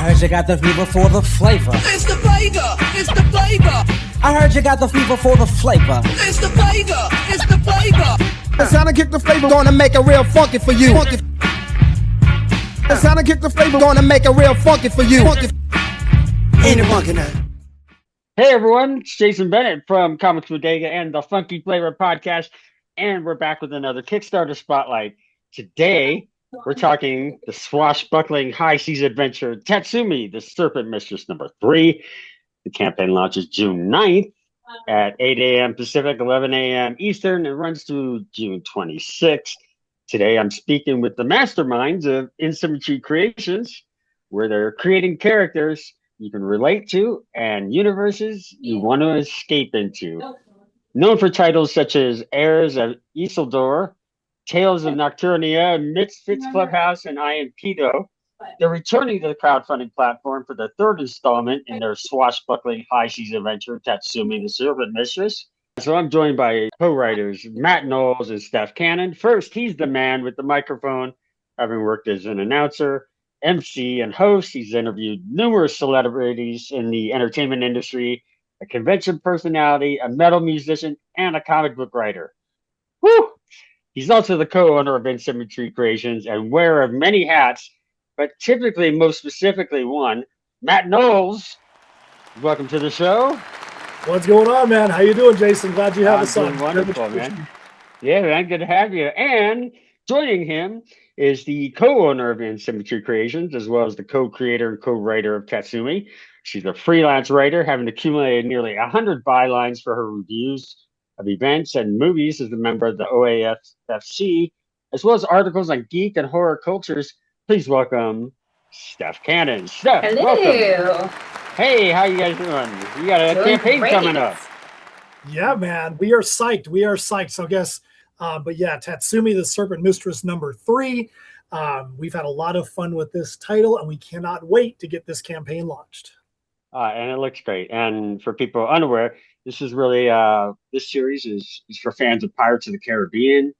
I heard you got the fever for the flavor. It's the flavor. It's the flavor. I heard you got the fever for the flavor. It's the flavor. It's the flavor. The sound and kick the flavor gonna make it real funky for you. The sound and kick the flavor gonna make it real funky for you. Ain't it funky now? Hey everyone, it's JBennett from Comics Bodega and the Funky Flavor Podcast, and we're back with another Kickstarter Spotlight. Today, we're talking the swashbuckling high seas adventure Tatsumi, the Serpent Mistress #3. The campaign launches June 9th at 8 a.m. Pacific, 11 a.m. Eastern, and runs through June 26th. Today, I'm speaking with the masterminds of Insymmetry Creations, where they're creating characters you can relate to and universes you want to escape into. Known for titles such as Heirs of Isildur, Tales of Nocturnia, Misfits Clubhouse, and I Am Pedo, they're returning to the crowdfunding platform for the third installment in their swashbuckling high seas adventure, Tatsumi, the Serpent Mistress. So I'm joined by co-writers Matt Knowles and Steph Cannon. First, he's the man with the microphone, having worked as an announcer, MC, and host. He's interviewed numerous celebrities in the entertainment industry, a convention personality, a metal musician, and a comic book writer. Woo! He's also the co-owner of Insymmetry Creations and wearer of many hats, but typically, most specifically one. Matt Knowles, welcome to the show. What's going on, man? How you doing, Jason? Glad you have us on. Wonderful, man. Yeah, man, good to have you. And joining him is the co-owner of Insymmetry Creations, as well as the co-creator and co-writer of Tatsumi. She's a freelance writer, having accumulated nearly 100 bylines for her reviews of events and movies as a member of the OAFFC, as well as articles on geek and horror cultures. Please welcome Steph Cannon. Steph, hello. Welcome. Hey, how you guys doing? You got a campaign coming up. Yeah, man. We are psyched. So I guess, but yeah, Tatsumi, the Serpent Mistress #3. We've had a lot of fun with this title, and we cannot wait to get this campaign launched. And it looks great. And for people unaware, this is really, this series is for fans of Pirates of the Caribbean,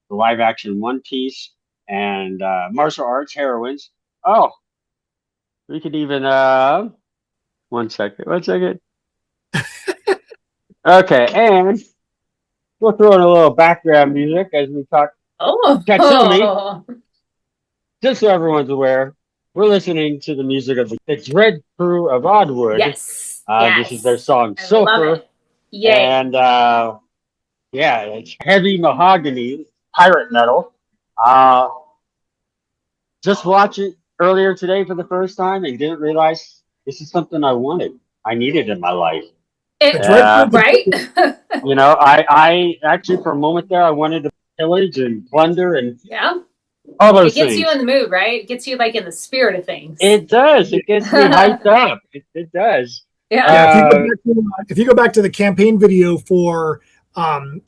the live action One Piece, and martial arts heroines. Oh, we could even, one second. Okay, and we'll throw in a little background music as we talk. Tatsumi. Just so everyone's aware, we're listening to the music of the Dread Crew of Oddwood. Yes. This is their song Sulphur. Yay. And yeah, it's heavy mahogany pirate metal. Just watched it earlier today for the first time and didn't realize this is something I wanted. I needed in my life. Right? You know, I actually for a moment there I wanted to pillage and plunder and all those things. It gets you in the mood, right? It gets you like in the spirit of things. It does. It gets me hyped up. It does. Yeah. If you go back to the campaign video for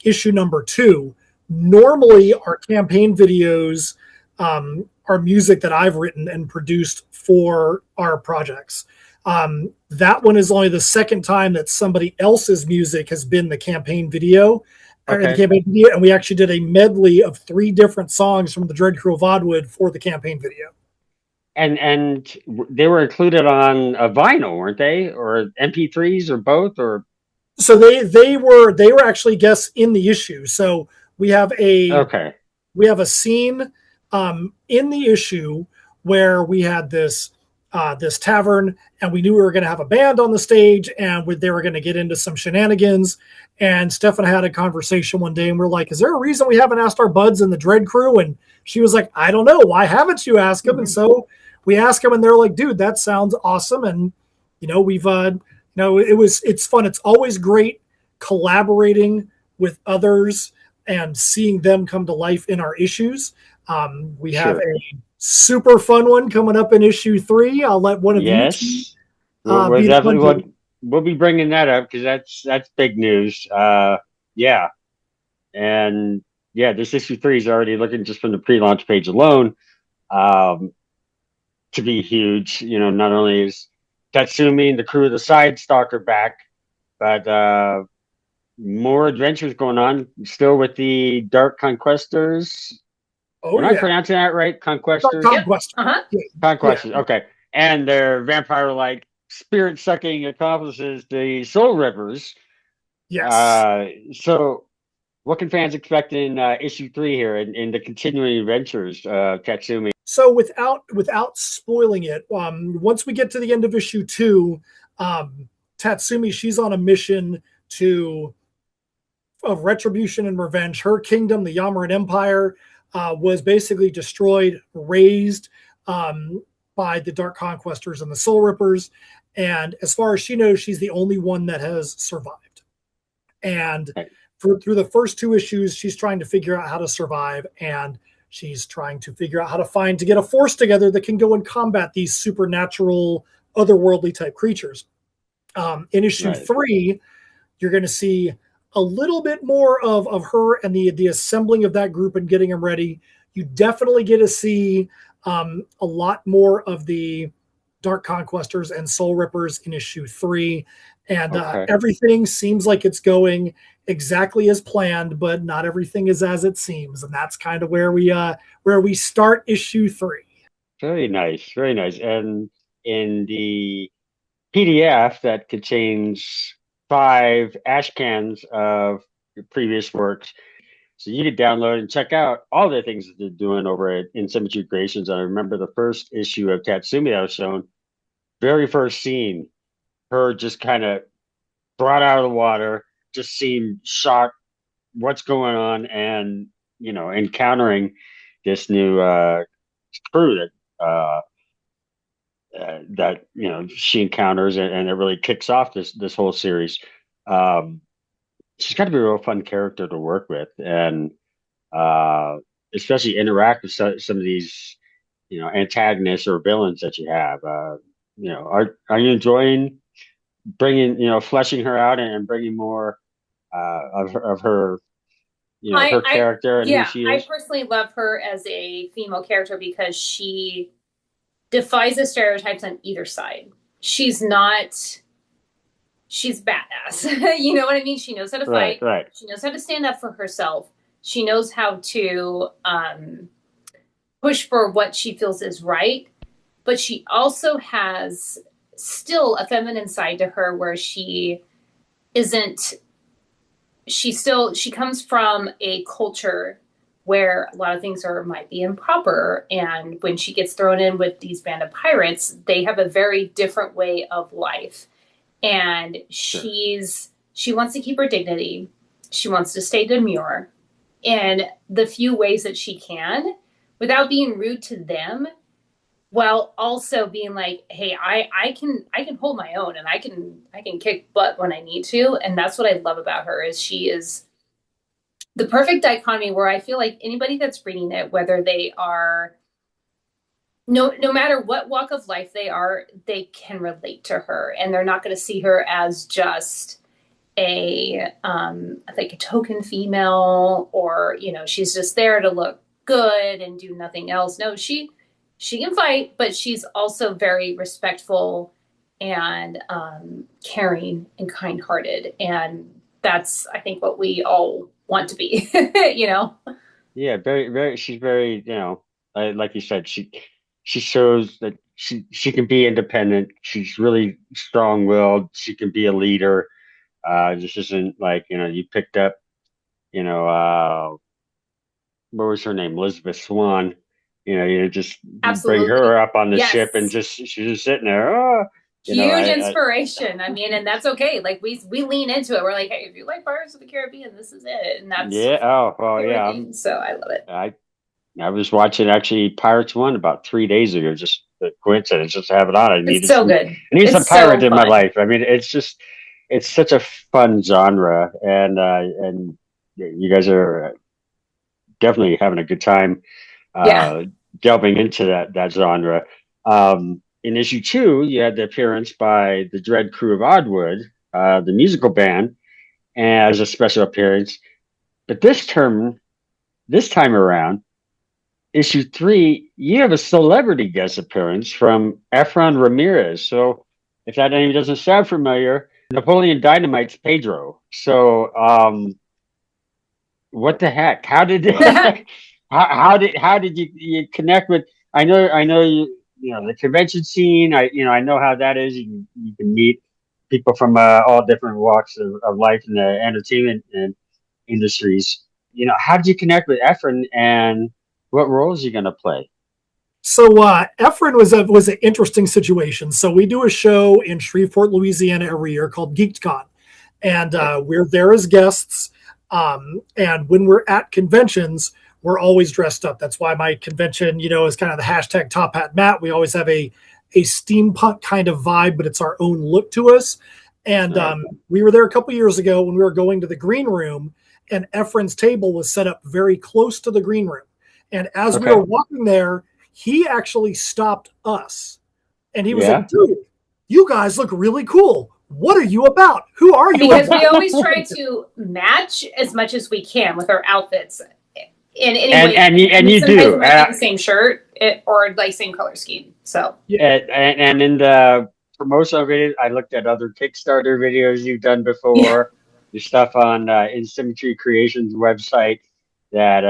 issue #2, normally our campaign videos are music that I've written and produced for our projects. That one is only the second time that somebody else's music has been the campaign video. And we actually did a medley of 3 different songs from the Dread Crew of Oddwood for the campaign video. And they were included on a vinyl, weren't they, or MP3s, or both, or? So they were actually guests in the issue. So we have a scene in the issue where we had this tavern, and we knew we were going to have a band on the stage, and they were going to get into some shenanigans. And Steph and I had a conversation one day, and we're like, is there a reason we haven't asked our buds in the Dread Crew? And she was like, I don't know. Why haven't you asked them? And so we asked them, and they're like, dude, that sounds awesome. And, you know, it's fun. It's always great collaborating with others and seeing them come to life in our issues. We have a super fun one coming up in issue 3. I'll let one of you we'll be bringing that up because that's big news. Yeah, and yeah, this issue 3 is already looking, just from the pre-launch page alone, to be huge. You know, not only is Tatsumi and the Crew of the Sidestalker back, but more adventures going on still with the Dark Conquestors. Am I pronouncing that right? Conquestors? Conquestors. Conquestors. Okay. and their vampire-like spirit-sucking accomplices, the Soul Rippers. Yes. So what can fans expect in issue 3 here in the continuing adventures of Tatsumi? So without spoiling it, once we get to the end of issue 2, Tatsumi, she's on a mission of retribution and revenge. Her kingdom, the Yamaran Empire, was basically destroyed, razed by the Dark Conquestors and the Soul Rippers. And as far as she knows, she's the only one that has survived. And through the first 2 issues, she's trying to figure out how to survive, and she's trying to figure out how to get a force together that can go and combat these supernatural, otherworldly type creatures. In issue 3, you're going to see a little bit more of her and the assembling of that group and getting them ready. You definitely get to see a lot more of the Dark Conquestors and Soul Rippers in issue 3. And everything seems like it's going exactly as planned, but not everything is as it seems. And that's kind of where we start issue 3. Very nice. Very nice. And in the PDF that contains 5 ash cans of your previous works, so you can download and check out all the things that they're doing over at In Symmetry Creations. I remember the first issue of Tatsumi that was shown, very first scene, her just kind of brought out of the water, just seemed shocked what's going on, and encountering this new crew that she encounters, and it really kicks off this whole series. She's got to be a real fun character to work with, and especially interact with some of these antagonists or villains that you have. Are you enjoying bringing fleshing her out and bringing more of her her character and who she is? I personally love her as a female character because she defies the stereotypes on either side. She's badass. You know what I mean? She knows how to fight. Right. She knows how to stand up for herself. She knows how to push for what she feels is right. But she also has still a feminine side to her where she comes from a culture where a lot of things might be improper. And when she gets thrown in with these band of pirates, they have a very different way of life. And she wants to keep her dignity. She wants to stay demure in the few ways that she can without being rude to them, while also being like, hey, I can hold my own, and I can kick butt when I need to. And that's what I love about her, is she is the perfect dichotomy where I feel like anybody that's reading it, whether they are no matter what walk of life they are, they can relate to her, and they're not going to see her as just a token female, or she's just there to look good and do nothing else. No, she can fight, but she's also very respectful and caring and kind-hearted, and that's, I think, what we all want to be. Yeah, very, very. She's very, like you said, she shows that she can be independent. She's really strong-willed. She can be a leader. This isn't like you picked up, what was her name, Elizabeth Swan. You just Absolutely. bring her up on the ship, and she's just sitting there. Huge inspiration. I mean, and that's okay. Like we lean into it. We're like, hey, if you like Pirates of the Caribbean, this is it. And that's yeah. So I love it. I was watching actually Pirates 1 about 3 days ago. Just a coincidence, just to have it on. It's so good. I need some pirate in my life. I mean, it's such a fun genre, and you guys are definitely having a good time delving into that genre. In issue 2, you had the appearance by the Dread Crew of Oddwood, the musical band, as a special appearance. But this time around, issue 3, you have a celebrity guest appearance from Efron Ramirez. So if that name doesn't sound familiar, Napoleon Dynamite's Pedro. So what the heck? How did how did you connect with? I know the convention scene. I know how that is. You can meet people from all different walks of life in the entertainment and industries. How did you connect with Efren, and what roles are you going to play? So Efren was an interesting situation. So we do a show in Shreveport, Louisiana every year called GeekCon, and we're there as guests. And when we're at conventions, we're always dressed up. That's why my convention, is kind of the hashtag Top Hat Matt. We always have a steampunk kind of vibe, but it's our own look to us. And we were there a couple years ago when we were going to the green room, and Efren's table was set up very close to the green room. And as we were walking there, he actually stopped us. And he was like, dude, you guys look really cool. What are you about? Who are you? Because we always try to match as much as we can with our outfits. In any way. And you do. The same shirt or like same color scheme. So and in the promotional videos, I looked at other Kickstarter videos you've done before. Your stuff on Asymmetry Creations website I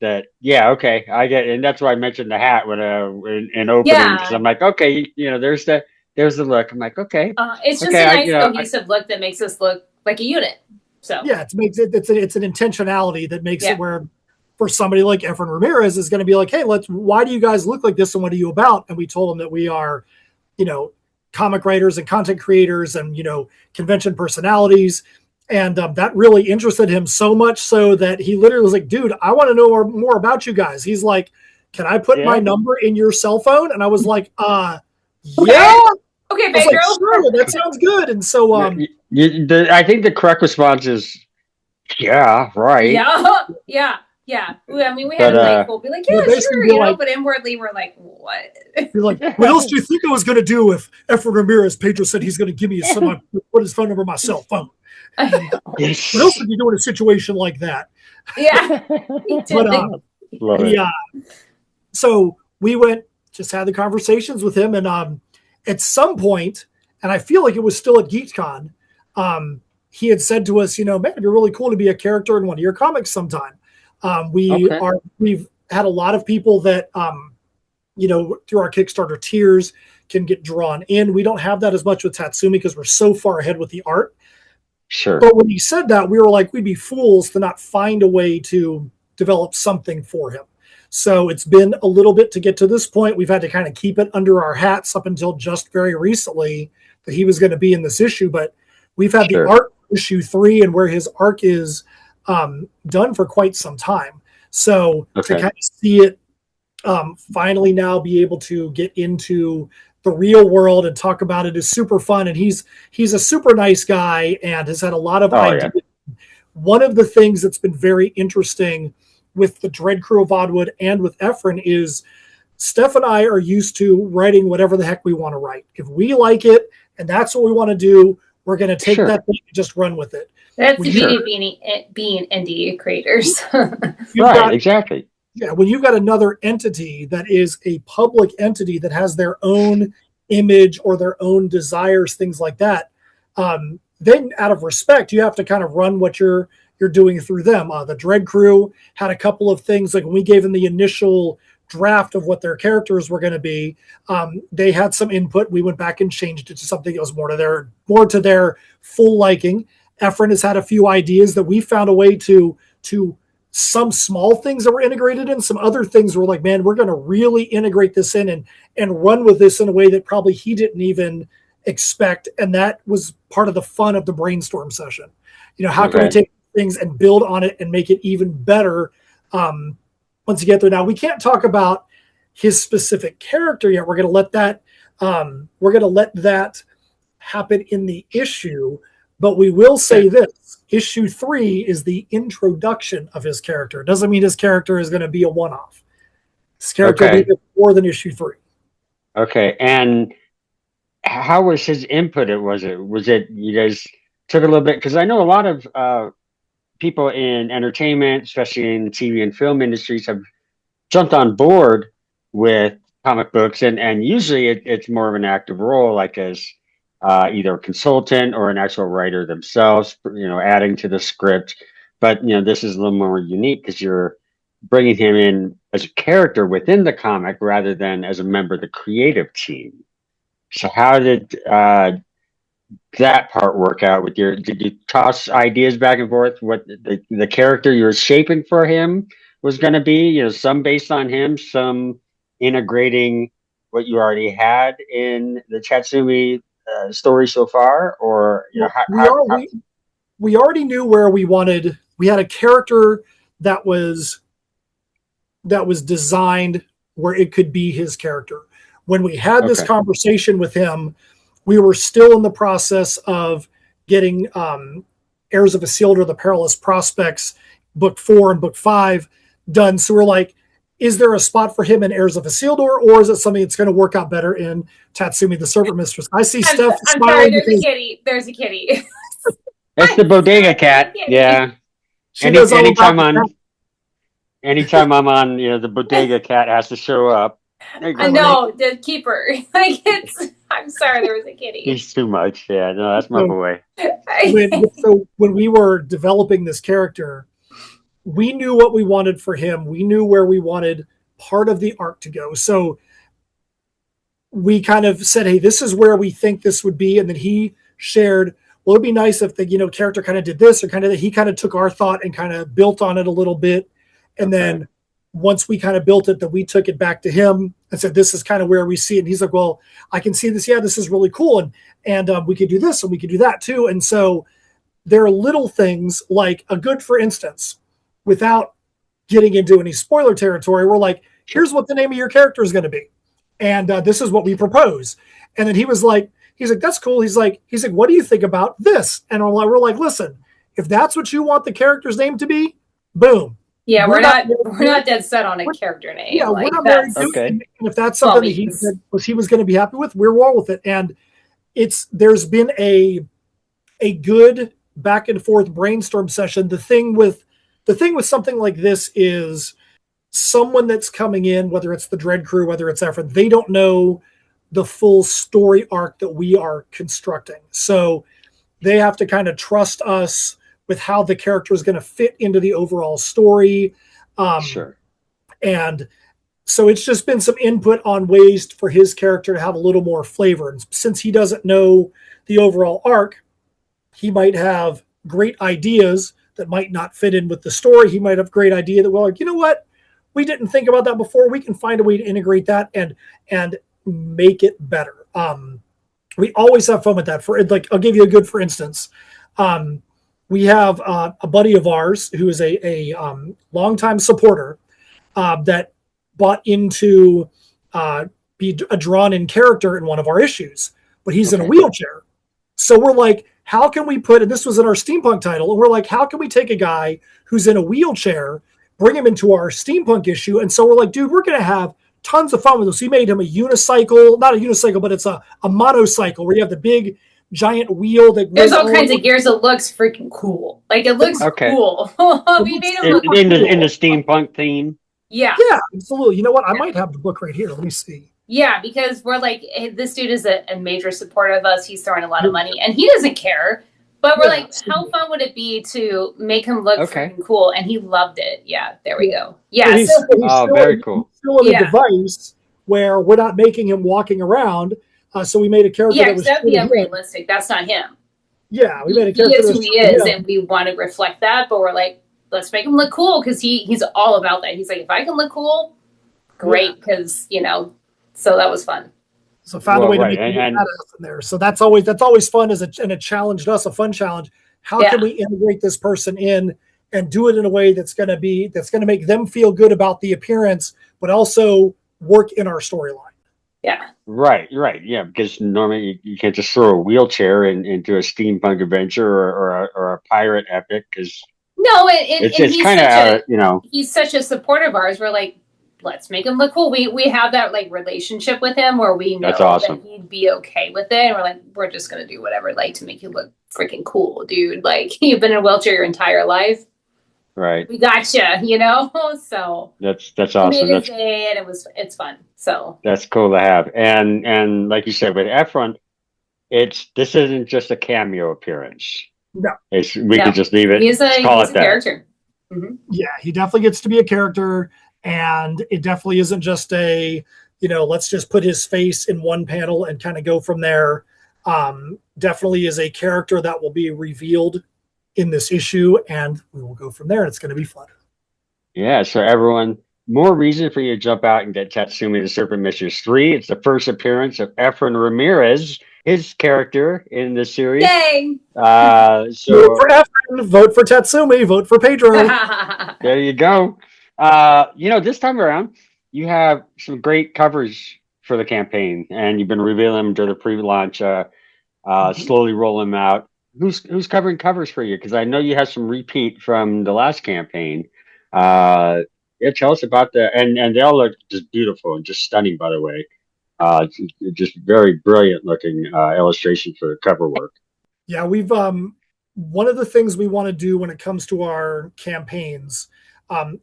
get it. And that's why I mentioned the hat when in opening, because I'm like, okay, there's the look. I'm like, okay, it's just a nice cohesive look that makes us look like a unit. So it's an intentionality that makes it where for somebody like Efren Ramirez is going to be like, hey, why do you guys look like this and what are you about? And we told him that we are, comic writers and content creators and convention personalities. And that really interested him so much so that he literally was like, dude, I want to know more about you guys. He's like, can I put my number in your cell phone? And I was like, yeah. Okay, Pedro. Like, sure, that sounds good. And so I think the correct response is, yeah, right. Yeah. I mean, we had we'll be like, sure, but inwardly we're like, what? You're like, what else do you think I was going to do if Efren Ramirez, Pedro said he's going to give me put his phone number on my cell phone? What else would you do in a situation like that? Yeah. So we just had the conversations with him, and at some point, and I feel like it was still at GeekCon, he had said to us, man, it'd be really cool to be a character in one of your comics sometime. We've had a lot of people that through our Kickstarter tiers can get drawn in. We don't have that as much with Tatsumi because we're so far ahead with the art. Sure. But when he said that, we were like, we'd be fools to not find a way to develop something for him. So it's been a little bit to get to this point. We've had to kind of keep it under our hats up until just very recently that he was going to be in this issue. But we've had the art issue 3 and where his arc is done for quite some time. So to kind of see it finally now be able to get into the real world and talk about it is super fun. And he's a super nice guy and has had a lot of ideas. Yeah. One of the things that's been very interesting with the Dread Crew of Oddwood and with Efren is Steph and I are used to writing whatever the heck we want to write. If we like it and that's what we want to do, we're going to take that thing and just run with it. That's the beauty of being indie creators. Exactly. Yeah, when you've got another entity that is a public entity that has their own image or their own desires, things like that, then out of respect, you have to kind of run what you're doing through them. The Dread Crew had a couple of things, like when we gave them the initial draft of what their characters were going to be, they had some input. We went back and changed it to something that was more to their full liking. Efren has had a few ideas that we found a way to some small things that were integrated in, some other things were like, man, we're going to really integrate this in and run with this in a way that probably he didn't even expect. And that was part of the fun of the brainstorm session. How can we take things and build on it and make it even better once you get there? Now, we can't talk about his specific character yet. We're going to let that happen in the issue, but we will say this. Issue 3 is the introduction of his character. It doesn't mean his character is going to be a one-off. His character will be more than issue 3. Okay, and how was his input? Was it you guys took a little bit? Because I know a lot of people in entertainment, especially in the TV and film industries, have jumped on board with comic books, and usually it's more of an active role, like as either a consultant or an actual writer themselves, adding to the script. But this is a little more unique because you're bringing him in as a character within the comic rather than as a member of the creative team. So how did that part work out with did you toss ideas back and forth what the character you were shaping for him was going to be, you know, some based on him, some integrating what you already had in the Tatsumi story so far, or you know, we already knew where we wanted. We had a character that was designed where it could be his character. When we had this conversation with him, we were still in the process of getting Heirs of Isildur, the Perilous Prospects, book 4 and book 5 done. So we're like, is there a spot for him in Heirs of Isildur, or is it something that's going to work out better in Tatsumi, the Serpent Mistress? I see Steph smiling. Sorry, there's a kitty. There's a kitty. It's the bodega cat. Yeah. Anytime I'm on, you know, the bodega cat has to show up. I know, the keeper. Like I'm sorry, there was a kitty. He's too much. Yeah, no, that's my boy. When we were developing this character, we knew what we wanted for him. We knew where we wanted part of the arc to go. So we kind of said, hey, this is where we think this would be. And then he shared, well, it'd be nice if the, you know, character kind of did this, or kind of, he kind of took our thought and kind of built on it a little bit. And then once we kind of built it, that we took it back to him and said, this is kind of where we see it. And he's like, well, I can see this. Yeah, this is really cool. And we could do this and we could do that too. And so there are little things like a good, for instance, without getting into any spoiler territory, we're like, here's what the name of your character is going to be. And this is what we propose. And then he's like, that's cool. He's like, what do you think about this? And we're like, listen, if that's what you want the character's name to be, boom. Yeah, we're not dead set on a character name. Yeah, like, we're not married to it. And if that's something that he said he was going to be happy with, we're well with it. And there's been a good back and forth brainstorm session. The thing with something like this is someone that's coming in, whether it's the Dread Crew, whether it's Ephraim, they don't know the full story arc that we are constructing. So they have to kind of trust us with how the character is going to fit into the overall story. Sure. And so it's just been some input on ways for his character to have a little more flavor. And since he doesn't know the overall arc, he might have great ideas that might not fit in with the story. He might have great idea that, well, like, you know what? We didn't think about that before. We can find a way to integrate that and make it better. We always have fun with that. For like, I'll give you a good, for instance. We have a buddy of ours who is a longtime supporter that bought into be a drawn-in character in one of our issues, but he's in a wheelchair. So we're like, how can we put, and this was in our steampunk title, and we're like, how can we take a guy who's in a wheelchair, bring him into our steampunk issue? And so we're like, dude, we're going to have tons of fun with this. We made him a unicycle, not a unicycle, but it's a monocycle where you have the big giant wheel that there's all kinds of gears. It looks freaking cool. Like it looks cool. We made him look in the steampunk theme. Yeah, absolutely. You know what? I might have the book right here. Let me see. Yeah, because we're like, hey, this dude is a major supporter of us. He's throwing a lot of money, and he doesn't care. But we're like, absolutely. How fun would it be to make him look freaking cool? And he loved it. Yeah, there we go. Yeah, he's very cool. Still in a device where we're not making him walking around. So we made a character that was that'd be unrealistic. That's not him. Yeah, we made a character. He is who he is, and we want to reflect that. But we're like, let's make him look cool because he's all about that. He's like, if I can look cool, great. Because so that was fun. So found a way to make it in there. So that's always fun and it challenged us, a fun challenge. How can we integrate this person in and do it in a way that's going to make them feel good about the appearance, but also work in our storyline. Yeah. Right. Yeah, because normally you can't just throw a wheelchair into a steampunk adventure or a pirate epic because it's kind of he's such a supporter of ours. We're like, let's make him look cool. We have that like relationship with him where we know that he'd be okay with it. And we're like, we're just gonna do whatever like to make you look freaking cool, dude. Like you've been in a wheelchair your entire life. Right. We gotcha, So that's awesome. And it's fun. So that's cool to have. And like you said, with Ephraim, this isn't just a cameo appearance. No. We could just leave it. He's a character. Mm-hmm. Yeah, he definitely gets to be a character. and it definitely isn't just a, let's just put his face in one panel and kind of go from there. Definitely is a character that will be revealed in this issue, and we will go from there. It's going to be fun. Yeah, so everyone, more reason for you to jump out and get Tatsumi the Serpent Mistress 3. It's the first appearance of Efren Ramirez, his character in this series. Yay! Vote for Efren, vote for Tatsumi, vote for Pedro. There you go. This time around, you have some great covers for the campaign, and you've been revealing them during the pre-launch, slowly rolling them out. Who's covering covers for you? Because I know you have some repeat from the last campaign. Tell us about and they all look just beautiful and just stunning, by the way. Just very brilliant looking illustration for cover work. Yeah, we've one of the things we want to do when it comes to our campaigns,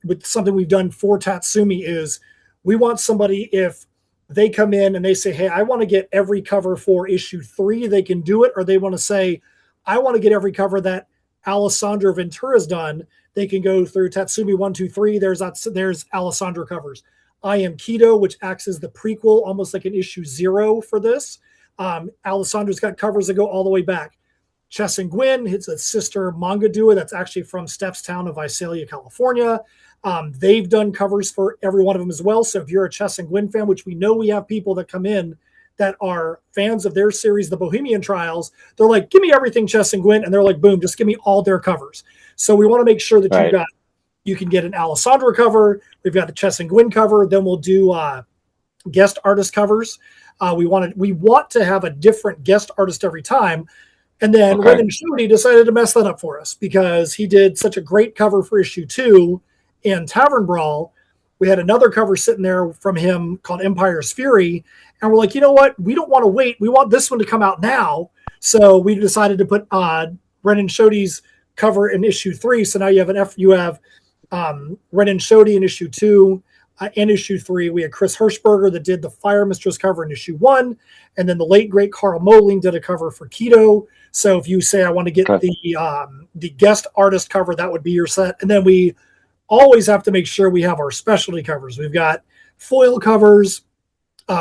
with something we've done for Tatsumi, is we want somebody, if they come in and they say, hey, I want to get every cover for issue 3, they can do it, or they want to say, I want to get every cover that Alessandro Ventura's done. They can go through Tatsumi 1, 2, 3. There's Alessandro covers. I Am Keto, which acts as the prequel, almost like an issue 0 for this. Alessandro's got covers that go all the way back. Chess and Gwyn, it's a sister manga duo that's actually from Steph's town of Visalia, California. They've done covers for every one of them as well. So if you're a Chess and Gwyn fan, which we know we have people that come in that are fans of their series, The Bohemian Trials, they're like, give me everything Chess and Gwyn. And they're like, boom, just give me all their covers. So we want to make sure that you can get an Alessandro cover. We've got the Chess and Gwyn cover. Then we'll do guest artist covers. We want to have a different guest artist every time. And then Renan Shodi decided to mess that up for us because he did such a great cover for issue 2 in Tavern Brawl. We had another cover sitting there from him called Empire's Fury. And we're like, you know what? We don't want to wait. We want this one to come out now. So we decided to put Renan Shodi's cover in issue 3. So now you have Renan Shodi in issue 2 and issue 3. We had Chris Hirschberger that did the Fire Mistress cover in issue 1. And then the late, great Carl Moeling did a cover for Keto. So if you say, I want to get the guest artist cover, that would be your set. And then we always have to make sure we have our specialty covers. We've got foil covers.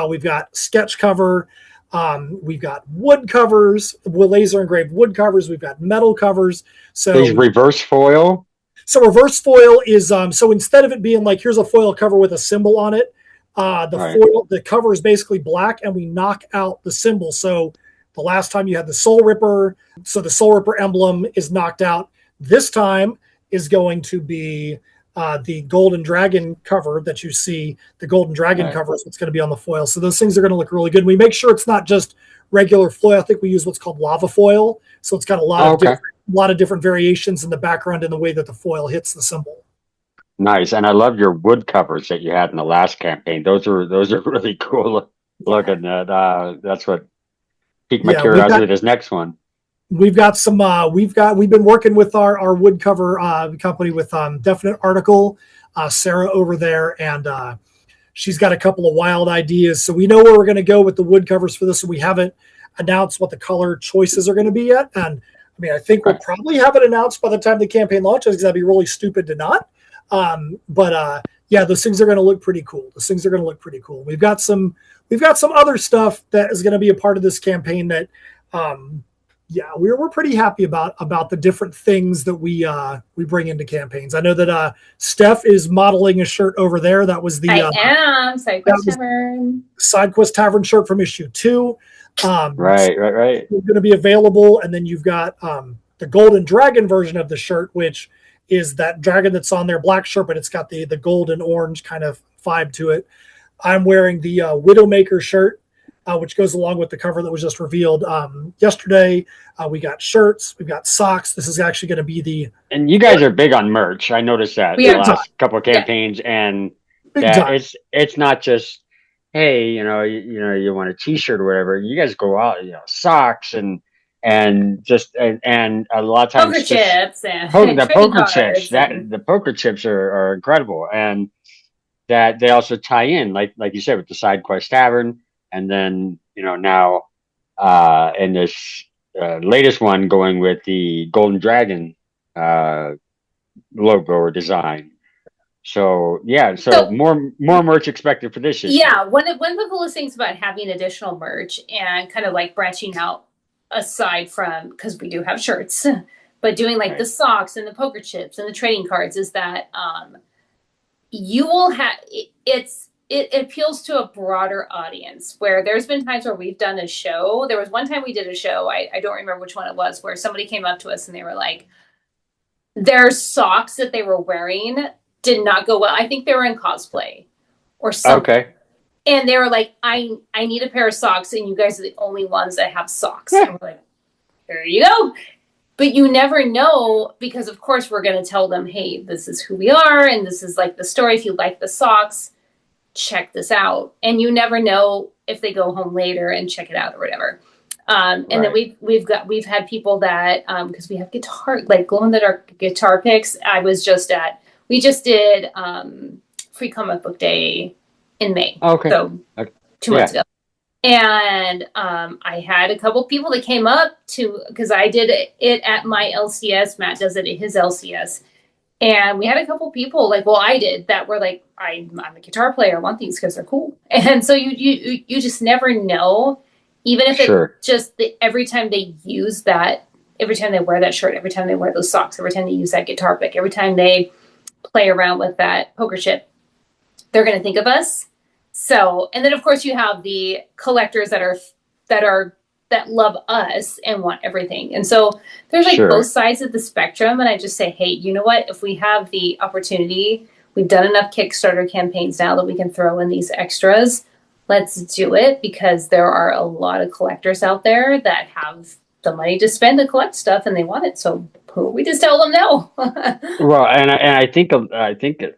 We've got sketch cover. We've got wood covers, laser engraved wood covers. We've got metal covers. So these reverse foil. So reverse foil is so instead of it being like, here's a foil cover with a symbol on it, the cover is basically black, and we knock out the symbol. So the last time you had the Soul Ripper, so the Soul Ripper emblem is knocked out. This time is going to be the Golden Dragon cover that you see. The Golden Dragon cover is what's going to be on the foil. So those things are going to look really good. We make sure it's not just regular foil. I think we use what's called lava foil. So it's got a lot of different variations in the background and the way that the foil hits the symbol. Nice. And I love your wood covers that you had in the last campaign. Those are really cool looking. That's what piqued my curiosity with this next one. We've got some. We've been working with our wood cover company with Definite Article, Sarah over there, and she's got a couple of wild ideas. So we know where we're going to go with the wood covers for this. And we haven't announced what the color choices are going to be yet. And I mean, I think we'll probably have it announced by the time the campaign launches, because that'd be really stupid to not. Yeah, those things are going to look pretty cool. We've got some other stuff that is going to be a part of this campaign that. We're pretty happy about the different things that we bring into campains. I know that Steph is modeling a shirt over there. That was the SideQuest Tavern shirt from issue 2. Right. It's going to be available, and then you've got the Golden Dragon version of the shirt, which is that dragon that's on their black shirt, but it's got the gold and orange kind of vibe to it. I'm wearing the Widowmaker shirt, which goes along with the cover that was just revealed yesterday. We got shirts, we've got socks. This is actually going to be and you guys are big on merch. I noticed that the last couple of campaigns, and it's not just, hey, you want a T-shirt or whatever. You guys go out, socks and a lot of times poker chips and the poker chips. The poker chips are incredible, and that they also tie in, like you said, with the SideQuest Tavern. And then, now in this latest one, going with the Golden Dragon logo or design. So yeah, so more merch expected for this issue. Yeah, one of the coolest things about having additional merch and kind of like branching out aside from, because we do have shirts, but doing like the socks and the poker chips and the trading cards is that you will have it appeals to a broader audience, where there's been times where we've done a show. There was one time we did a show, I don't remember which one it was, where somebody came up to us and they were like, their socks that they were wearing did not go well. I think they were in cosplay or something. Okay. And they were like, I need a pair of socks, and you guys are the only ones that have socks. And we're like, there you go. But you never know, because of course we're going to tell them, hey, this is who we are, and this is like the story. If you like the socks, check this out. And you never know if they go home later and check it out or whatever. And then we've had people that, because we have guitar, like glow in the dark guitar picks. We just did Free Comic Book Day in May. Okay. So 2 months ago. And I had a couple people that came up because I did it at my LCS. Matt does it at his LCS. And we had a couple people I did, that were like, I'm a guitar player. I want these because they're cool. And so you just never know, even if it's just every time they use that, every time they wear that shirt, every time they wear those socks, every time they use that guitar pick, every time they play around with that poker chip, they're going to think of us. So, and then of course you have the collectors that love us and want everything. And so there's both sides of the spectrum. And I just say, hey, you know what? If we have the opportunity, we've done enough Kickstarter campaigns now that we can throw in these extras. Let's do it, because there are a lot of collectors out there that have the money to spend to collect stuff and they want it. So we just tell them no. Well, and I think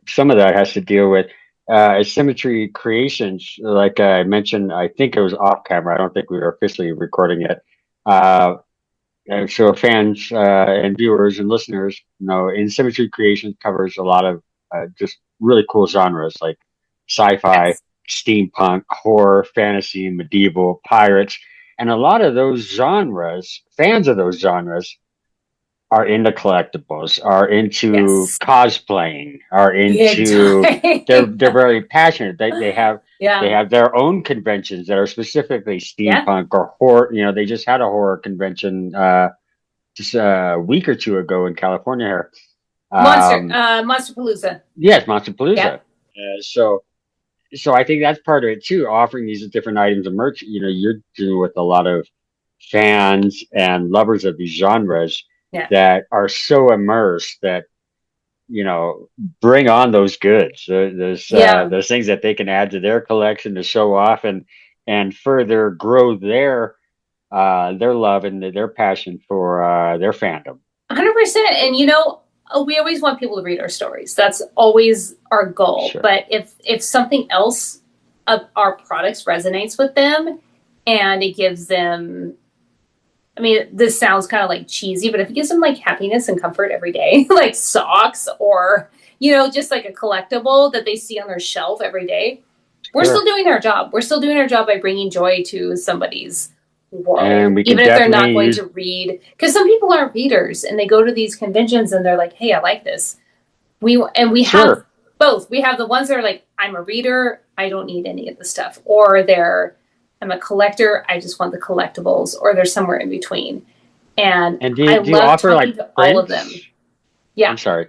some of that has to deal with Asymmetry Creations. Like I mentioned, I think it was off camera. I don't think we were officially recording it. And so fans and viewers and listeners know, Asymmetry Creations covers a lot of just really cool genres like sci-fi, steampunk, horror, fantasy, medieval, pirates. And a lot of those genres, fans of those genres, are into collectibles, are into cosplaying, are into they're very passionate. They have their own conventions that are specifically steampunk or horror. They just had a horror convention just a week or two ago in California here. Monsterpalooza. Yes, Monsterpalooza. Yeah. So I think that's part of it too, offering these different items of merch. You're dealing with a lot of fans and lovers of these genres that are so immersed that, bring on those goods, those things that they can add to their collection to show off and further grow their love and their passion for their fandom. 100%. And we always want people to read our stories. That's always our goal. Sure. But if something else of our products resonates with them and it gives them, this sounds kind of like cheesy, but if it gives them like happiness and comfort every day, like socks or, just like a collectible that they see on their shelf every day, we're still doing our job. We're still doing our job by bringing joy to somebody's world, even if they're not going to read, because some people aren't readers and they go to these conventions and they're like, hey, I like this. We have both. We have the ones that are like, I'm a reader, I don't need any of the stuff, or I'm a collector, I just want the collectibles, or they're somewhere in between. And do you offer like all of them? Yeah. I'm sorry.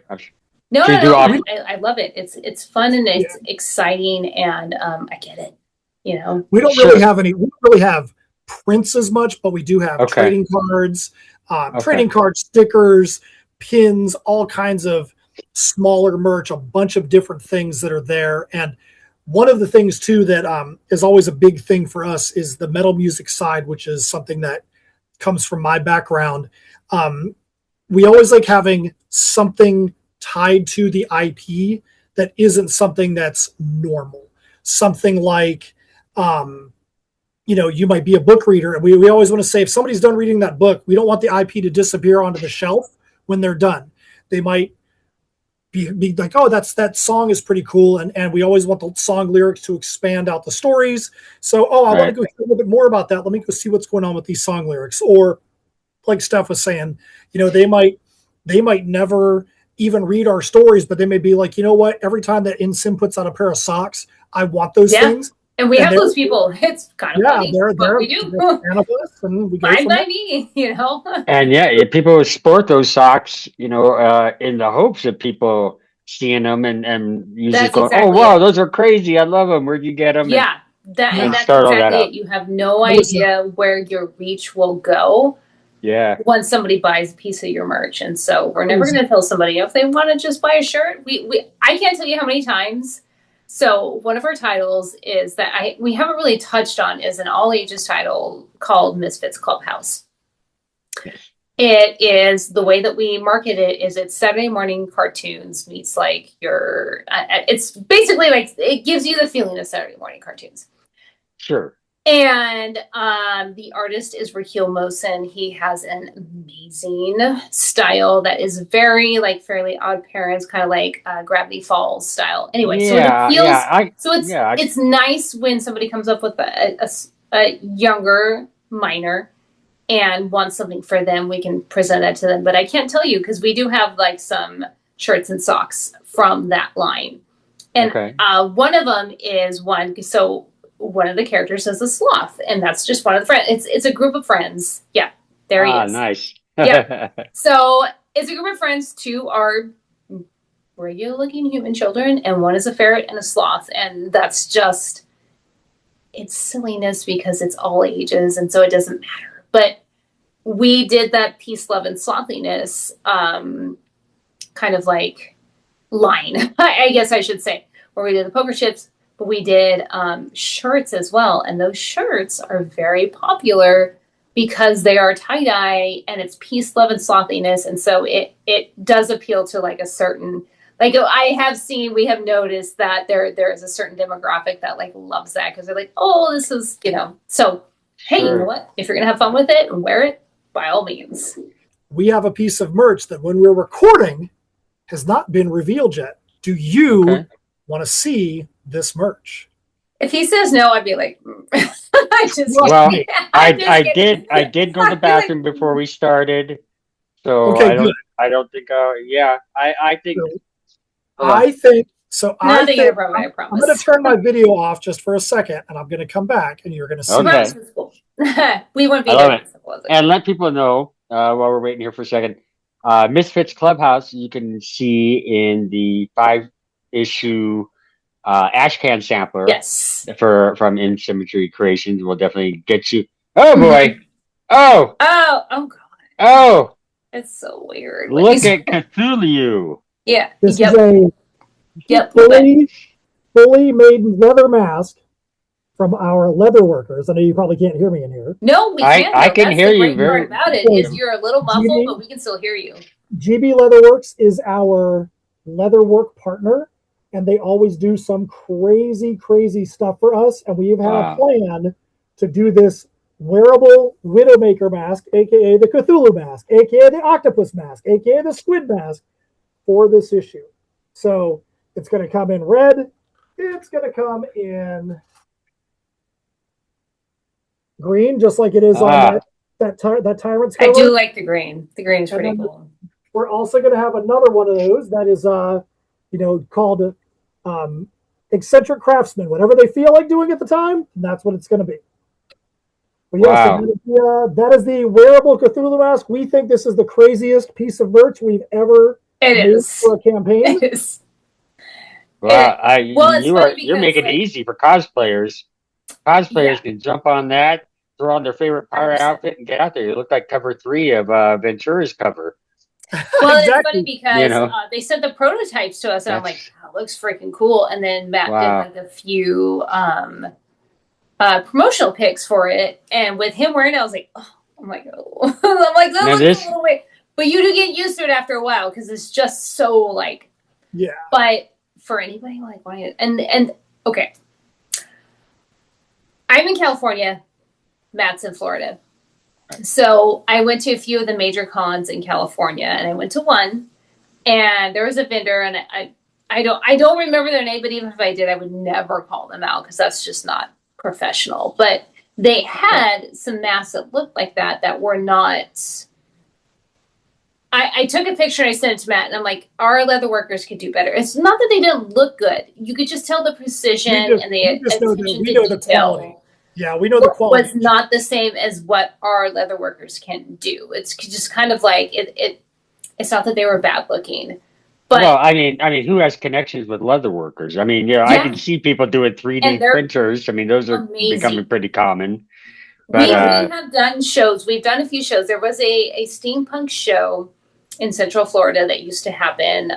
No. I love it. It's fun and it's exciting, and I get it. We don't really have any. We don't really have prints as much, but we do have trading cards, trading card stickers, pins, all kinds of smaller merch, a bunch of different things that are there. And one of the things too that is always a big thing for us is the metal music side, which is something that comes from my background. We always like having something tied to the IP that isn't something that's normal. Something like, you might be a book reader, and we always want to say, if somebody's done reading that book, we don't want the IP to disappear onto the shelf when they're done. They might be like, oh, that song is pretty cool, and we always want the song lyrics to expand out the stories. So, I want to go hear a little bit more about that. Let me go see what's going on with these song lyrics. Or, like Steph was saying, they might never even read our stories, but they may be like, you know what? Every time that InSim puts out a pair of socks, I want those things. And we have those people. It's kind of funny, but we do. Fan of us, and we go Fine by me, And people sport those socks, in the hopes of people seeing them and usually going, "Oh wow, those are crazy! I love them. Where'd you get them?" Yeah, that's exactly it. You have no idea where your reach will go. Yeah. Once somebody buys a piece of your merch, and so we're never going to tell somebody if they want to just buy a shirt. I can't tell you how many times. So one of our titles is that we haven't really touched on is an all ages title called Misfits Clubhouse. It is the way that we market it is it's Saturday morning cartoons meets like it's basically like it gives you the feeling of Saturday morning cartoons. Sure. And the artist is Rakil Mosen. He has an amazing style that is very like Fairly Odd Parents, kind of like Gravity Falls style. Anyway, it's nice when somebody comes up with a younger minor and wants something for them. We can present that to them, but I can't tell you because we do have like some shirts and socks from that line, and one of them is one. So. One of the characters is a sloth, and that's just one of the friends. It's a group of friends. Yeah, there he is. Nice. Yeah. So it's a group of friends. Two are regular-looking human children, and one is a ferret and a sloth. And that's just it's silliness because it's all ages, and so it doesn't matter. But we did that peace, love, and slothiness kind of like line, I guess I should say, where we did the poker chips. But we did shirts as well. And those shirts are very popular because they are tie-dye and it's peace, love, and slothiness. And so it does appeal to like a certain, like we have noticed that there is a certain demographic that like loves that because they're like, oh, this is, So, hey, you know what? If you're going to have fun with it and wear it, by all means. We have a piece of merch that when we're recording has not been revealed yet. Do you want to see this merch? If he says no, I'd be like, I did go to the bathroom before we started, so I don't think. I think. I think so. I promise. I'm going to turn my video off just for a second, and I'm going to come back, and you're going to see. Okay. We won't be there. And let people know while we're waiting here for a second. Misfits Clubhouse, you can see in the 5-issue. Ashcan sampler, from Insymmetry Creations will definitely get you. Oh boy! Oh god! Oh, it's so weird. Look at Cthulhu. Yeah, this is a fully made leather mask from our leather workers. I know you probably can't hear me in here. No, we can't. I can hear you. The great part about it is you're a little muffled, but we can still hear you. GB Leatherworks is our leatherwork partner. And they always do some crazy, crazy stuff for us. And we've had a plan to do this wearable Widowmaker mask, a.k.a. the Cthulhu mask, a.k.a. the Octopus mask, a.k.a. the Squid mask for this issue. So it's going to come in red. It's going to come in green, just like it is on that Tyrant's cover. I do like the green. The green is pretty cool. We're also going to have another one of those that is called eccentric craftsman, whatever they feel like doing at the time, that's what it's going to be. But so that is the wearable Cthulhu mask. We think this is the craziest piece of merch we've ever made for a campaign. It is. Wow, you're making it easy for cosplayers. Cosplayers can jump on that, throw on their favorite pirate outfit, and get out there. You look like cover 3 of Ventura's cover. Well, it's funny because they sent the prototypes to us, and I'm like, "That looks freaking cool." And then Matt did like a few promotional pics for it, and with him wearing it, I was like, "Oh my god!" I'm like, "That looks a little weird," but you do get used to it after a while because it's just so like, But for anybody like wanting it, and okay, I'm in California. Matt's in Florida. So I went to a few of the major cons in California, and I went to one, and there was a vendor, and I don't remember their name, but even if I did, I would never call them out because that's just not professional. But they had some masks that looked like that were not I took a picture and I sent it to Matt, and I'm like, our leather workers could do better. It's not that they didn't look good. You could just tell the precision and the attention to detail. Quality. Yeah, we know the quality was not the same as what our leather workers can do. It's just kind of like it's not that they were bad looking. But well, I mean, who has connections with leather workers? I mean, I can see people doing 3D printers. I mean, those are becoming pretty common. But, we have done shows. We've done a few shows. There was a steampunk show in Central Florida that used to happen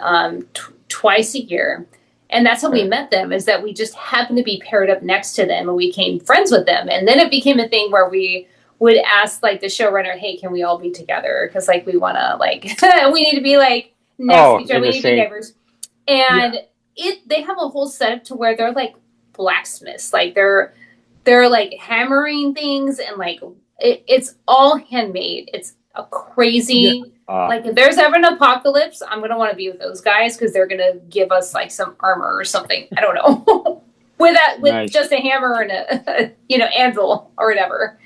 twice a year. And that's how we met them, is that we just happened to be paired up next to them and we became friends with them. And then it became a thing where we would ask like the showrunner, hey, can we all be together? Because like we want to like, we need to be like next to each other. We need to be neighbors. And they have a whole setup to where they're like blacksmiths. Like they're like hammering things and like it's all handmade. It's a crazy... Yeah. Like if there's ever an apocalypse, I'm gonna want to be with those guys because they're gonna give us like some armor or something. I don't know, with just a hammer and a anvil or whatever.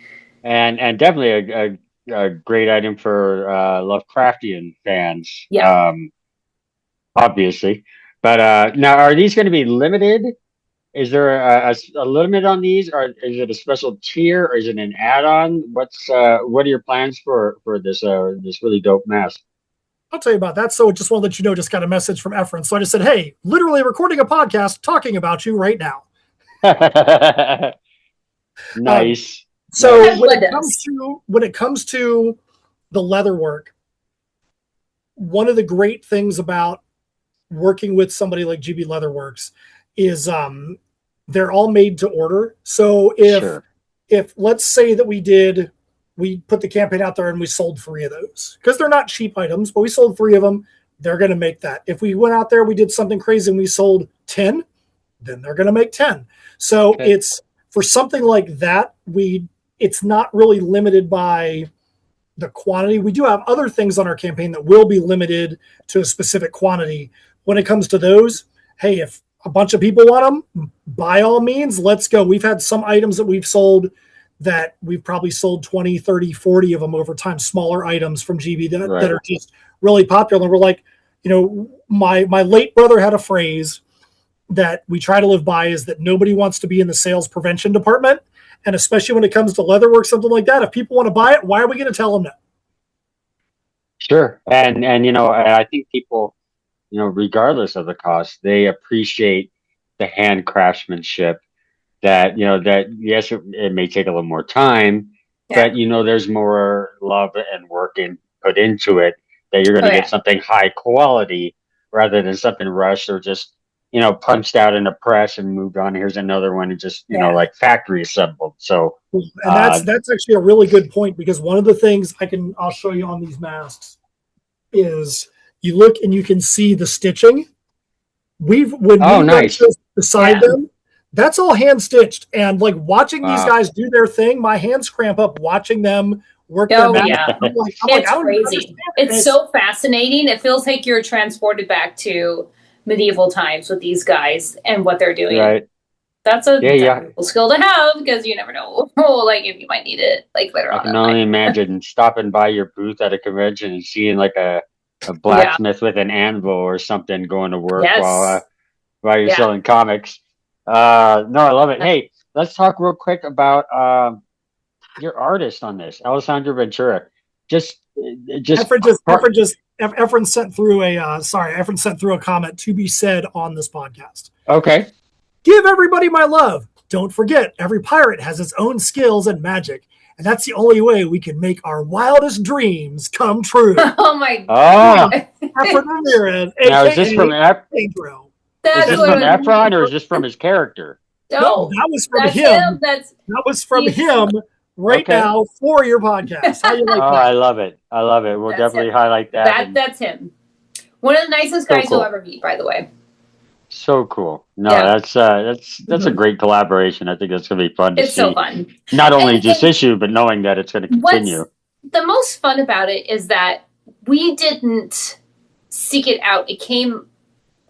And definitely a great item for Lovecraftian fans. Yeah, obviously. But now, are these going to be limited? Is there a limit on these, or is it a special tier, or is it an add-on? What are your plans for this really dope mask? I'll tell you about that. So just want to let you know, just got a message from Efren. So I just said, hey, literally recording a podcast talking about you right now. Nice. So when it comes to the leather work, one of the great things about working with somebody like GB Leatherworks is they're all made to order. So if let's say that we put the campaign out there and we sold 3 of those, because they're not cheap items, but we sold 3 of them, they're going to make that. If we went out there, we did something crazy and we sold 10, then they're going to make 10. So it's for something like that, it's not really limited by the quantity. We do have other things on our campaign that will be limited to a specific quantity. When it comes to those, hey, if a bunch of people want them, by all means, let's go. We've had some items that we've sold that we've probably sold 20, 30, 40 of them over time, smaller items from GB that are just really popular. And we're like, my late brother had a phrase that we try to live by, is that nobody wants to be in the sales prevention department. And especially when it comes to leatherwork, something like that, if people want to buy it, why are we going to tell them no? Sure. And I think people, regardless of the cost, they appreciate the hand craftsmanship that, yes, it may take a little more time, but, there's more love and work put into it, that you're going to get something high quality rather than something rushed or just, punched out in a press and moved on. Here's another one and just, like factory assembled. So, and that's actually a really good point, because one of the things I'll show you on these masks is you look and you can see the stitching. Nice. Beside them, that's all hand stitched. And like watching these guys do their thing, my hands cramp up watching them work their mask. Yeah. It's crazy. It's so fascinating. It feels like you're transported back to medieval times with these guys and what they're doing. Right. That's a valuable skill to have, because you never know, like if you might need it like later on. I can only imagine stopping by your booth at a convention and seeing like a blacksmith with an anvil or something going to work while you're selling comics. No, I love it. Hey, let's talk real quick about your artist on this, Alessandro Ventura. Efren sent through a comment to be said on this podcast. Okay. Give everybody my love. Don't forget, every pirate has its own skills and magic, and that's the only way we can make our wildest dreams come true. Oh my God. Efren Ramirez. Now, is this from Efron? Is this from Efron, or is this from his character? No, that was from him. That was from him right now for your podcast. How you like that? I love it. We'll definitely highlight that. That's him. One of the nicest guys you'll ever meet, by the way. So cool. No, that's a great collaboration. I think that's going to be fun to see. It's so fun. Not only this issue, but knowing that it's going to continue. The most fun about it is that we didn't seek it out. It came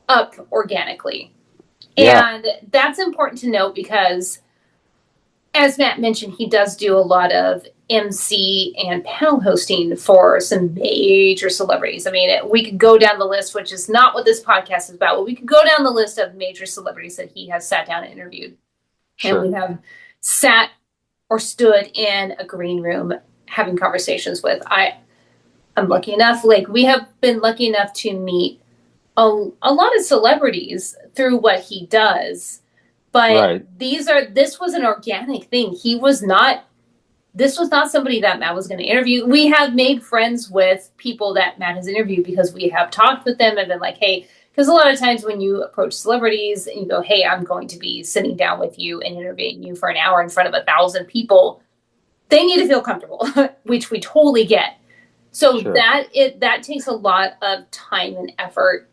up organically. And that's important to note, because as Matt mentioned, he does do a lot of MC and panel hosting for some major celebrities. I mean, we could go down the list, which is not what this podcast is about, but we could go down the list of major celebrities that he has sat down and interviewed. Sure. And we have sat or stood in a green room having conversations with. I'm lucky enough, like we have been lucky enough to meet a lot of celebrities through what he does. But this was an organic thing. This was not somebody that Matt was going to interview. We have made friends with people that Matt has interviewed because we have talked with them and been like, hey, because a lot of times when you approach celebrities and you go, hey, I'm going to be sitting down with you and interviewing you for an hour in front of 1,000 people, they need to feel comfortable, which we totally get. So that takes a lot of time and effort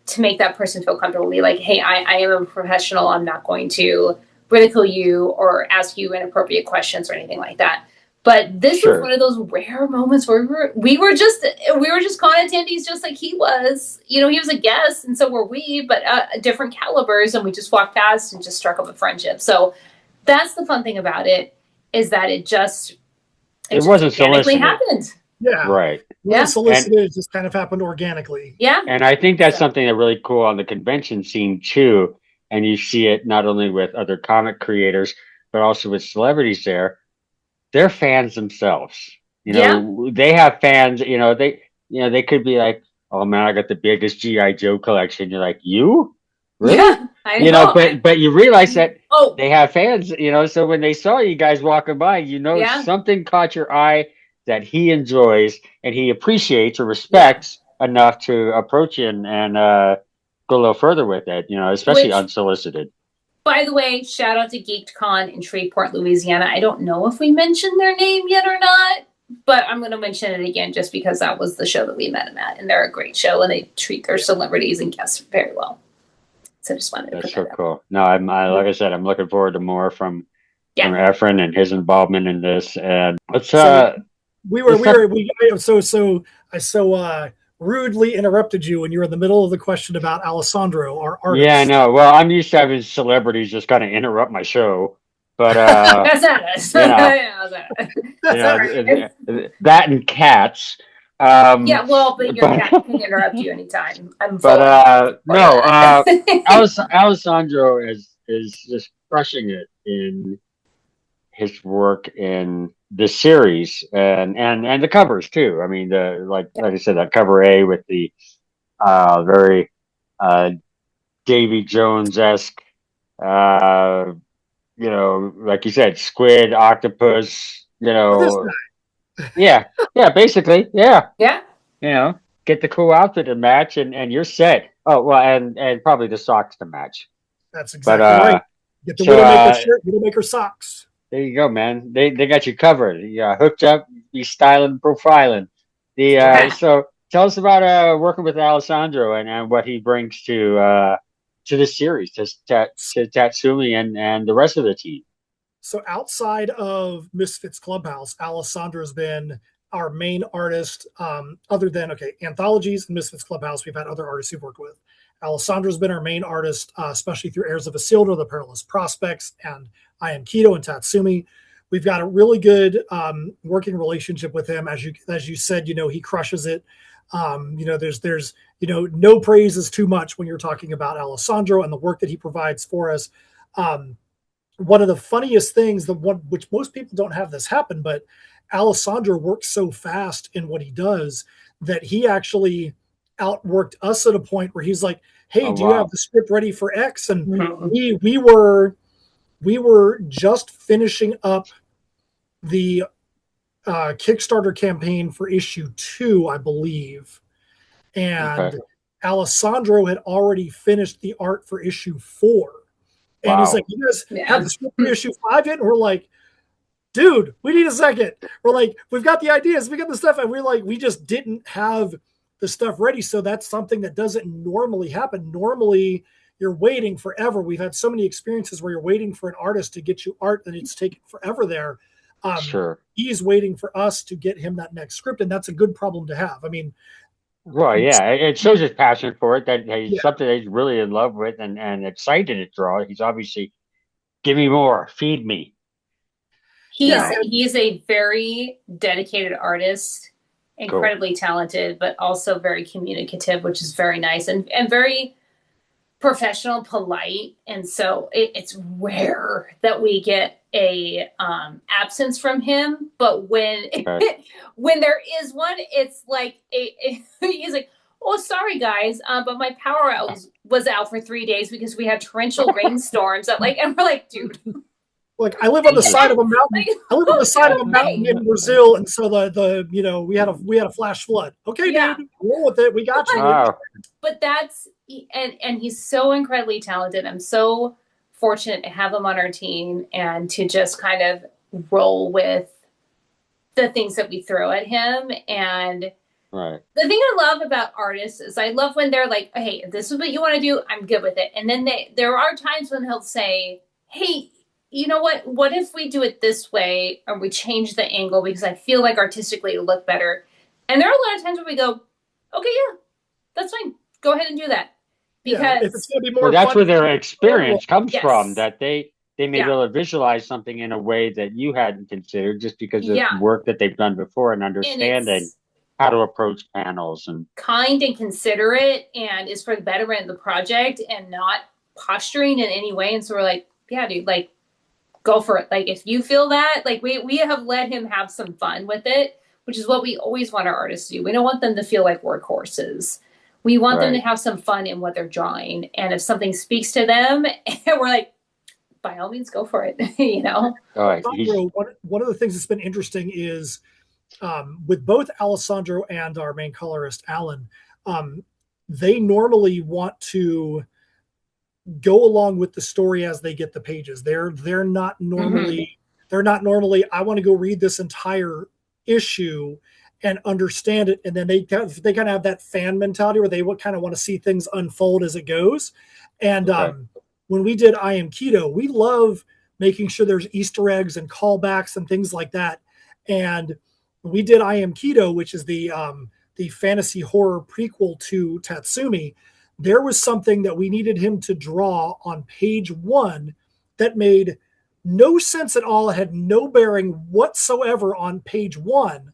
to make that person feel comfortable. Be like, hey, I am a professional. I'm not going to ridicule you or ask you inappropriate questions or anything like that. But this was one of those rare moments where we were just con attendees, just like he was. You know, he was a guest, and so were we, but different calibers. And we just walked past and just struck up a friendship. So that's the fun thing about it, is that it wasn't solicited. Happened. Yeah. Right. Yeah. Solicited, it just kind of happened organically. Yeah. And I think that's something that's really cool on the convention scene too. And you see it not only with other comic creators, but also with celebrities there. They're fans themselves. You know, they have fans, they could be like, oh man, I got the biggest G.I. Joe collection. You're like, you? Really? Yeah, I know. But you realize that they have fans, so when they saw you guys walking by, something caught your eye that he enjoys and he appreciates or respects enough to approach you and go a little further with it, especially unsolicited. By the way, shout out to GeekCon in Shreveport, Louisiana. I don't know if we mentioned their name yet or not, but I'm going to mention it again just because that was the show that we met them at, and they're a great show and they treat their celebrities and guests very well. So I just wanted to That's so cool. No, like I said, I'm looking forward to more from Efren and his involvement in this. And let's I so rudely interrupted you when you were in the middle of the question about Alessandro, our artist. Yeah, I know. Well, I'm used to having celebrities just kind of interrupt my show, but that's not us. That and cats. But your cat can interrupt you anytime. Alessandro is just crushing it in his work in the series and the covers too. I mean, like I said, that cover A with the very Davy Jones-esque, like you said, squid, octopus, basically, get the cool outfit to match and you're set. Oh well, and probably the socks to match. That's exactly right. Get the Widowmaker shirt, Widowmaker socks. There you go, man. They got you covered. Hooked up, be styling, profiling. So tell us about working with Alessandro and what he brings to the series, to Tatsumi and the rest of the team. So outside of Misfits Clubhouse, Alessandro has been our main artist. Other than anthologies and Misfits Clubhouse, we've had other artists we've worked with. Alessandro's been our main artist, especially through Heirs of Isildur, The Perilous Prospects, and I Am Keto and Tatsumi. We've got a really good working relationship with him. As you said, he crushes it. There's no praise is too much when you're talking about Alessandro and the work that he provides for us. One of the funniest things, which most people don't have this happen, but Alessandro works so fast in what he does that he actually outworked us at a point where he's like, hey, do you have the script ready for X? And we were just finishing up the Kickstarter campaign for issue 2, I believe. And Alessandro had already finished the art for issue 4. And he's like, you guys have the script for issue 5 yet? And we're like, dude, we need a second. We're like, we've got the ideas, we got the stuff. And we're like, we just didn't have the stuff ready. So that's something that doesn't normally happen. Normally, you're waiting forever. We've had so many experiences where you're waiting for an artist to get you art and it's taking forever there. He's waiting for us to get him that next script, and that's a good problem to have. I mean, well, yeah, it shows his passion for it, that he's something that he's really in love with and excited to draw. He's obviously, give me more, feed me. He's a very dedicated artist, incredibly talented, but also very communicative, which is very nice and very professional, polite. And so it's rare that we get a absence from him. But when when there is one, it's like he's like, oh, sorry guys, but my power out was out for 3 days because we had torrential rainstorms. And we're like, dude. Like I live on the side of a mountain. I live on the side of a mountain in Brazil, and so the we had a flash flood. Okay, dude, roll with it. We got you. Wow. But that's and he's so incredibly talented. I'm so fortunate to have him on our team and to just kind of roll with the things that we throw at him. And the thing I love about artists is I love when they're like, hey, if this is what you want to do, I'm good with it. And then there are times when he'll say, hey, you know what if we do it this way or we change the angle because I feel like artistically it'll look better. And there are a lot of times where we go, okay, yeah, that's fine. Go ahead and do that. Because if it's going to be more that's where their experience comes from, that they may be able to visualize something in a way that you hadn't considered just because of work that they've done before and understanding how to approach panels and kind and considerate and is for the betterment of the project and not posturing in any way. And so we're like, yeah, dude, like, go for it. Like, if you feel that, like, we have let him have some fun with it, which is what we always want our artists to do. We don't want them to feel like workhorses. We want them to have some fun in what they're drawing. And if something speaks to them, we're like, by all means, go for it, you know? All right. One of the things that's been interesting is with both Alessandro and our main colorist, Alan, they normally want to go along with the story as they get the pages. They're not normally I want to go read this entire issue and understand it, and then they kind of have that fan mentality where they kind of want to see things unfold as it goes. And when we did I Am Keto, we love making sure there's Easter eggs and callbacks and things like that. And when we did I Am Keto, which is the fantasy horror prequel to Tatsumi, there was something that we needed him to draw on page 1 that made no sense at all. It had no bearing whatsoever on page 1.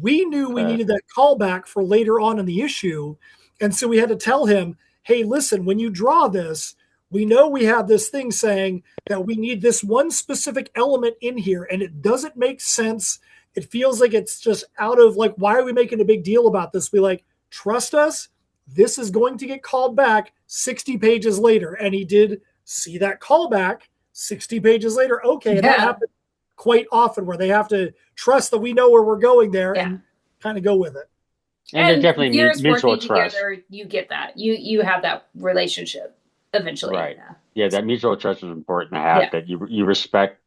We knew we needed that callback for later on in the issue. And so we had to tell him, hey, listen, when you draw this, we know we have this thing saying that we need this one specific element in here, and it doesn't make sense. It feels like it's just out of, like, why are we making a big deal about this? We like, trust us. This is going to get called back 60 pages later. And he did see that callback 60 pages later. Okay, and that happens quite often where they have to trust that we know where we're going there and kind of go with it. And definitely mutual trust. Together, you get that. You have that relationship eventually. Right. Yeah, that mutual trust is important to have, that you respect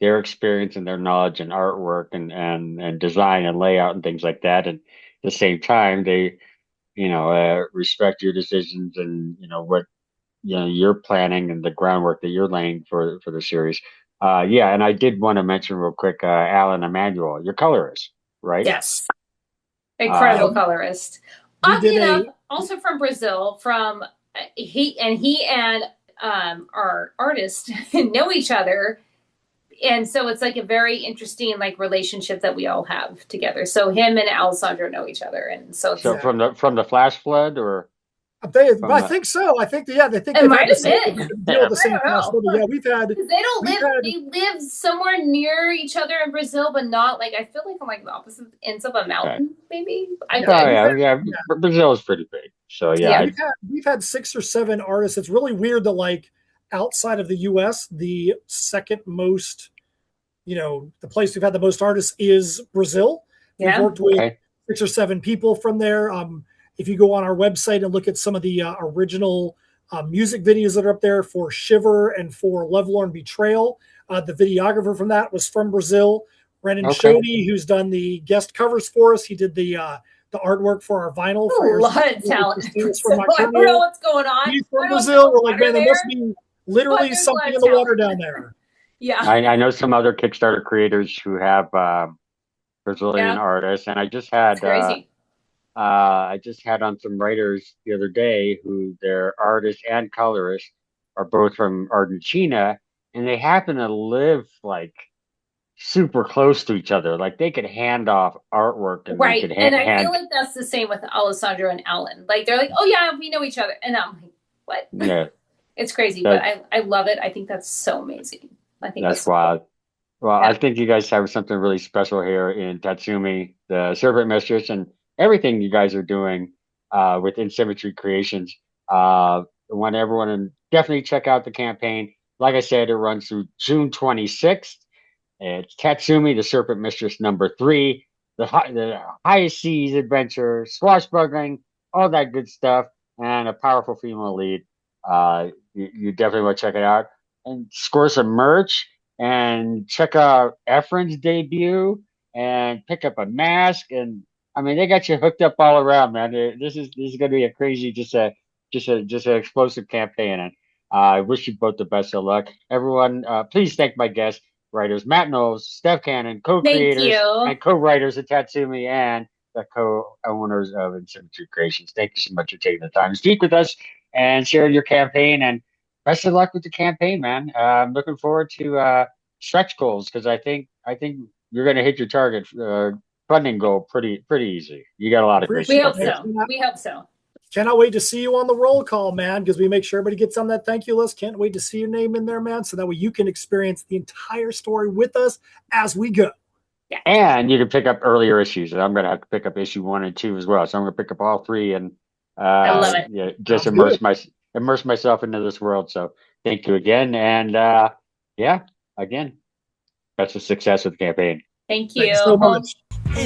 their experience and their knowledge and artwork and design and layout and things like that. And at the same time, they respect your decisions and what you're planning and the groundwork that you're laying for the series. And I did want to mention real quick, Alan Emmanuel, your colorist, right? Yes, incredible colorist. Also from Brazil. From he and our artist know each other. And so it's like a very interesting relationship that we all have together. So him and Alessandro know each other, and so from the flash flood, or I think so. I think they think it might have been the same flash flood. Yeah, we've had. They don't live. They live somewhere near each other in Brazil, but not I feel like on the opposite ends of a mountain. Maybe. Brazil is pretty big, so we've had 6 or 7 artists. It's really weird that outside of the U.S., the second most, the place we've had the most artists is Brazil. We've worked with 6 or 7 people from there. If you go on our website and look at some of the original music videos that are up there for Shiver and for Lovelorn Betrayal, the videographer from that was from Brazil. Brennan Shoney, who's done the guest covers for us. He did the artwork for our vinyl. A lot of talent. I don't know what's going on. He's from Brazil. We're like, man, there must be literally something in the water down there. I know some other Kickstarter creators who have Brazilian artists, and I just had on some writers the other day who their artists and colorists are both from Argentina, and they happen to live super close to each other. Like they could hand off artwork and right. They could and I feel like that's the same with Alessandro and Alan. Like they're like, oh yeah, we know each other, and I'm like, what? Yeah, it's crazy, but I love it. I think that's so amazing. I think that's wild. Well, I think you guys have something really special here in Tatsumi, the Serpent Mistress, and everything you guys are doing with Symmetry Creations. I want everyone to definitely check out the campaign. Like I said, it runs through June 26th. It's Tatsumi, the Serpent Mistress #3, the highest seas adventure, swashbuckling, all that good stuff, and a powerful female lead. You definitely want to check it out and score some merch. And check out Efren's debut and pick up a mask. And I mean, they got you hooked up all around, man. This is going to be a crazy, just an explosive campaign. And I wish you both the best of luck. Everyone, please thank my guests, writers Matt Knowles, Steph Cannon, co-creators and co-writers at Tatsumi, and the co-owners of Symmetry Creations. Thank you so much for taking the time to speak with us and sharing your campaign. And best of luck with the campaign, man. I'm looking forward to stretch goals because I think you're going to hit your target funding goal pretty easy. You got a lot of great stuff. We hope so. Cannot wait to see you on the roll call, man, because we make sure everybody gets on that thank you list. Can't wait to see your name in there, man, so that way you can experience the entire story with us as we go. Yeah. And you can pick up earlier issues. And I'm going to have to pick up issue 1 and 2 as well. So I'm going to pick up all 3 and I love it. Yeah, just immerse myself into this world. So thank you again. And again, best of success with the campaign. Thank you. Thanks so much.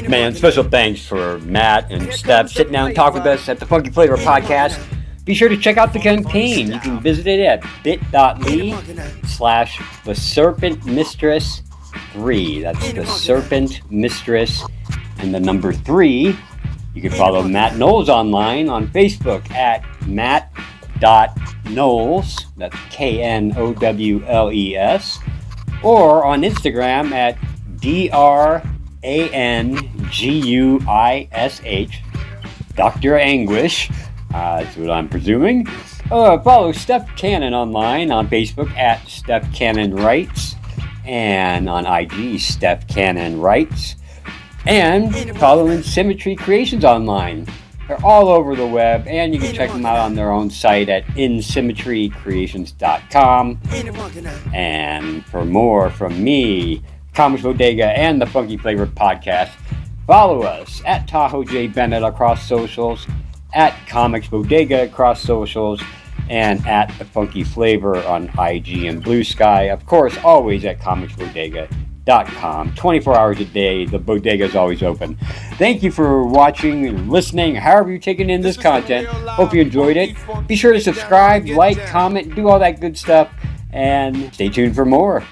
Man, special thanks for Matt and Steph sitting down and talking with us at the Funky Flavor Podcast. Be sure to check out the campaign. You can visit it at bit.ly/the Serpent Mistress 3. That's the Serpent Mistress and the number 3. You can follow Matt Knowles online on Facebook at matt.knowles, that's KNOWLES, or on Instagram at DRANGUISH, Dr. Anguish, that's what I'm presuming. Follow Steph Cannon online on Facebook at Steph Cannon Writes, and on IG, Steph Cannon Writes. And follow Symmetry Creations online. They're all over the web, and you can check them out on their own site at insymmetrycreations.com. And for more from me, Comics Bodega, and the Funky Flavor Podcast, follow us at TahoeJBennett across socials, at Comics Bodega across socials, and at the Funky Flavor on IG and Blue Sky. Of course, always at comicsbodega.com. 24 hours a day. The bodega is always open. Thank you for watching and listening, however you're taking in this content. Hope you enjoyed it. Be sure to subscribe, like, comment, do all that good stuff, and stay tuned for more.